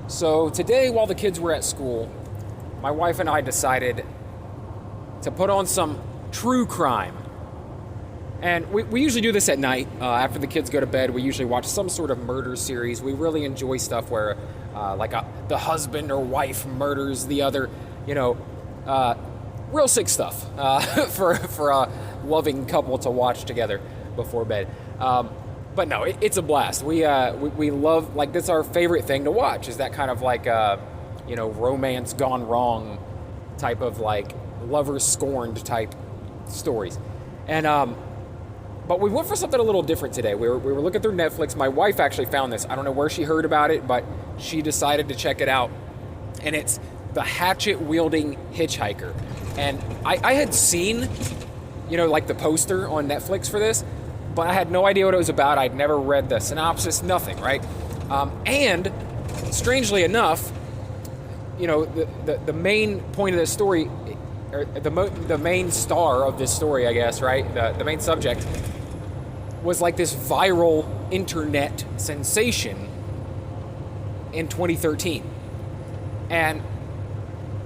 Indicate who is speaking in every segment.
Speaker 1: So today, while the kids were at school, my wife and I decided to put on some true crime. And we usually do this at night. After the kids go to bed, we usually watch some sort of murder series. We really enjoy stuff where the husband or wife murders the other, real sick stuff for a loving couple to watch together before bed. But no, it's a blast. We love, like, that's our favorite thing to watch, is that kind of like, romance gone wrong type of, like, lover scorned type stories. And, but we went for something a little different today. We were looking through Netflix. My wife actually found this. I don't know where she heard about it, but she decided to check it out. And it's the Hatchet Wielding Hitchhiker. And I had seen, like the poster on Netflix for this, but I had no idea what it was about. I'd never read the synopsis, nothing, right? And strangely enough, the main point of this story, or the main star of this story, I guess, right? The main subject was like this viral internet sensation in 2013. And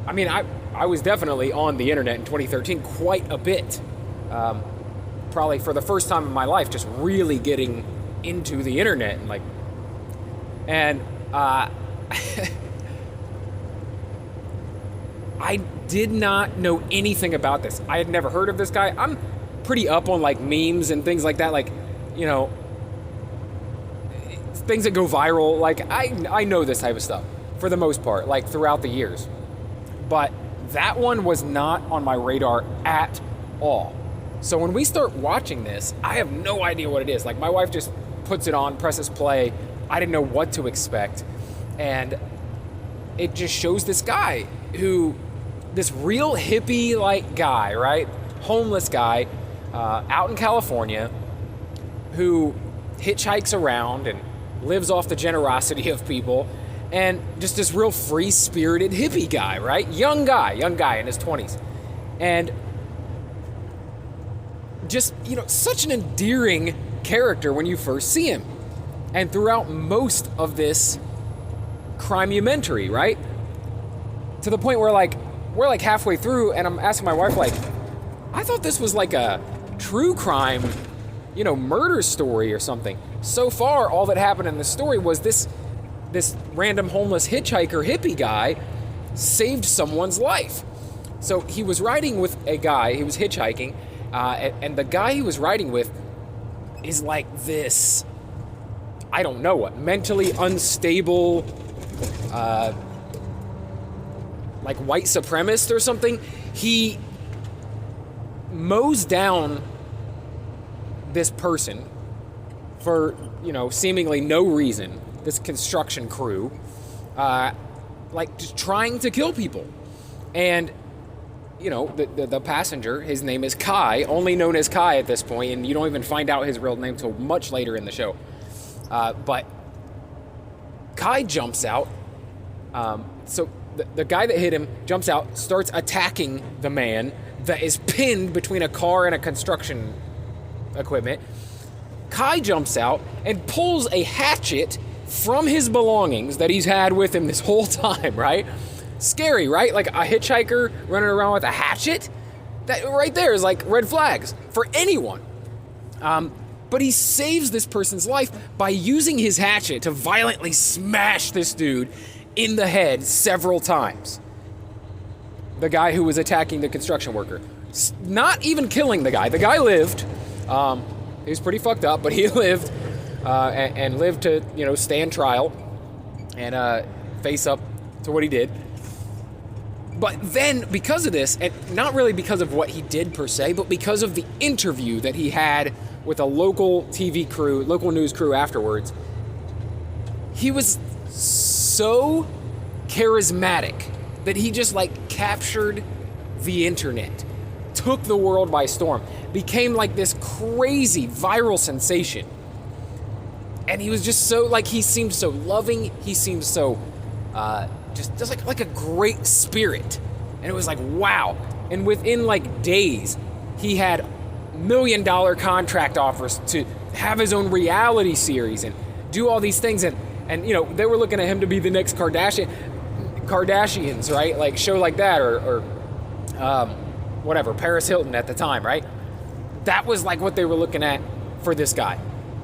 Speaker 1: I mean, I was definitely on the internet in 2013 quite a bit. Probably for the first time in my life, just really getting into the internet and I did not know anything about this. I had never heard of this guy. I'm pretty up on like memes and things like that, things that go viral. Like I know this type of stuff for the most part, like throughout the years. But that one was not on my radar at all. So when we start watching this, I have no idea what it is. Like, my wife just puts it on, presses play. I didn't know what to expect. And it just shows this guy this real hippie-like guy, right? Homeless guy out in California who hitchhikes around and lives off the generosity of people. And just this real free-spirited hippie guy, right? Young guy in his 20s. And just, such an endearing character when you first see him. And throughout most of this crime-umentary, right? To the point where, we're like halfway through, and I'm asking my wife, I thought this was like a true crime, murder story or something. So far, all that happened in the story was this random homeless hitchhiker hippie guy saved someone's life. So he was riding with a guy, he was hitchhiking, and the guy he was riding with is like this, I don't know what, mentally unstable, like white supremacist or something. He mows down this person for, seemingly no reason, this construction crew, just trying to kill people. And the passenger, his name is Kai, only known as Kai at this point, and you don't even find out his real name until much later in the show. But Kai jumps out. So the guy that hit him jumps out, starts attacking the man that is pinned between a car and a construction equipment. Kai jumps out and pulls a hatchet from his belongings that he's had with him this whole time, right? Scary, right? Like a hitchhiker running around with a hatchet? That right there is like red flags for anyone. But he saves this person's life by using his hatchet to violently smash this dude in the head several times. The guy who was attacking the construction worker. Not even killing the guy. The guy lived. He was pretty fucked up, but he lived and lived to, stand trial and face up to what he did. But then, because of this, and not really because of what he did per se, but because of the interview that he had with a local TV crew, local news crew afterwards, he was so charismatic that he just captured the internet, took the world by storm, became like this crazy viral sensation. And he was just so, he seemed so loving, he seemed so, just like a great spirit. And it was like, wow. And within days, he had $1 million contract offers to have his own reality series and do all these things. And And, you know, they were looking at him to be the next Kardashians, right? Like, show like that, or whatever, Paris Hilton at the time, right? That was like what they were looking at for this guy.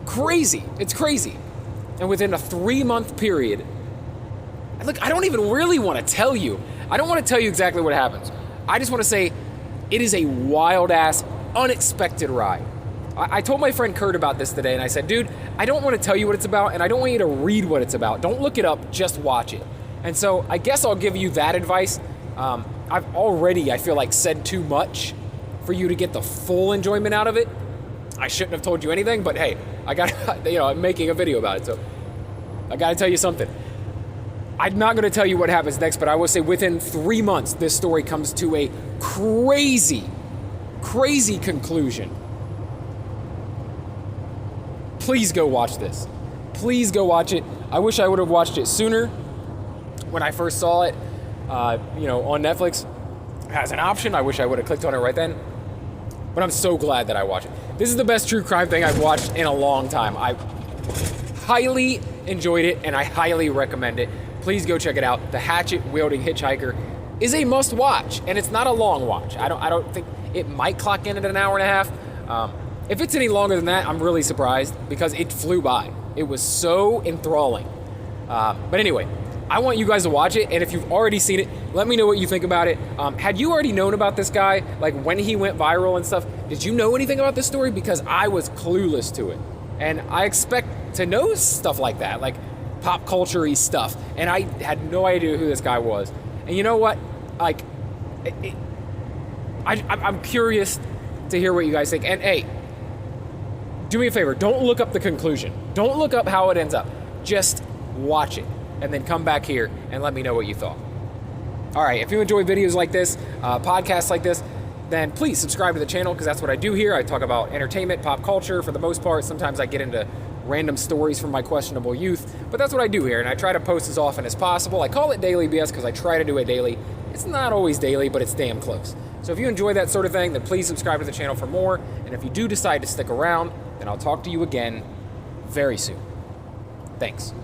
Speaker 1: Crazy. It's crazy. And within a 3-month period, look, I don't even really want to tell you. I don't want to tell you exactly what happens. I just want to say it is a wild-ass, unexpected ride. I told my friend Kurt about this today, and I said, dude, I don't want to tell you what it's about, and I don't want you to read what it's about. Don't look it up, just watch it. And so I guess I'll give you that advice. I've already, I feel like, said too much for you to get the full enjoyment out of it. I shouldn't have told you anything, but hey, I'm making a video about it, so I got to tell you something. I'm not going to tell you what happens next, but I will say within 3 months, this story comes to a crazy conclusion. Please go watch this. Please go watch it. I wish I would have watched it sooner when I first saw it, on Netflix as an option. I wish I would have clicked on it right then. But I'm so glad that I watched it. This is the best true crime thing I've watched in a long time. I highly enjoyed it, and I highly recommend it. Please go check it out. The Hatchet, Wielding Hitchhiker is a must watch, and it's not a long watch. I don't think it might clock in at an hour and a half. If it's any longer than that, I'm really surprised because it flew by. It was so enthralling. But anyway, I want you guys to watch it, and if you've already seen it, let me know what you think about it. Had you already known about this guy, like when he went viral and stuff? Did you know anything about this story? Because I was clueless to it, and I expect to know stuff like that, like pop culture-y stuff, and I had no idea who this guy was. And you know what? Like, I'm curious to hear what you guys think. And hey, do me a favor, don't look up the conclusion. Don't look up how it ends up. Just watch it, and then come back here and let me know what you thought. All right, if you enjoy videos like this, podcasts like this, then please subscribe to the channel, because that's what I do here. I talk about entertainment, pop culture for the most part. Sometimes I get into random stories from my questionable youth, but that's what I do here, and I try to post as often as possible. I call it Daily BS because I try to do it daily. It's not always daily, but it's damn close. So if you enjoy that sort of thing, then please subscribe to the channel for more, and if you do decide to stick around, then I'll talk to you again very soon. Thanks.